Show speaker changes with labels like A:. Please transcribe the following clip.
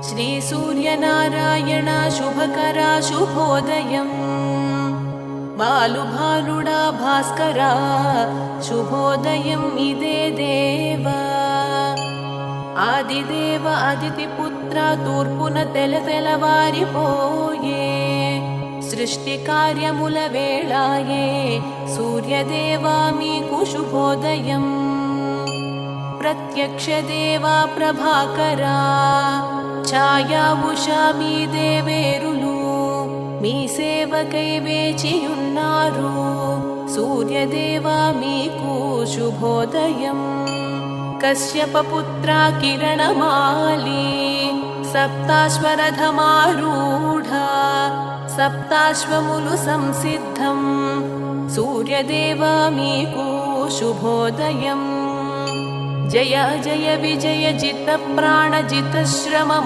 A: श्री सूर्यनारायण शुभकरा शुभोदयम् बालुभानुडा भास्करा शुभोदयम् इदे देव आदिदेव अदितिपुत्र तूर्पुन तेलवारिपोये सृष्टिकार्यमुल वेळाये सूर्यदेवा मीकु शुभोदयम् प्रत्यक्ष देवा प्रभाकरा ఛాయా ఉషా మీ దేవేరులు మీ సేవకై వేచియున్నారు సూర్యదేవా మీకు శుభోదయం కశ్యపపుత్ర కిరణమాలి సప్తాశ్వరథమారూఢ సప్తాశ్వములు సంసిద్ధం సూర్యదేవా మీకు శుభోదయం జయ జయ విజయ జిత ప్రాణ జిత శ్రమ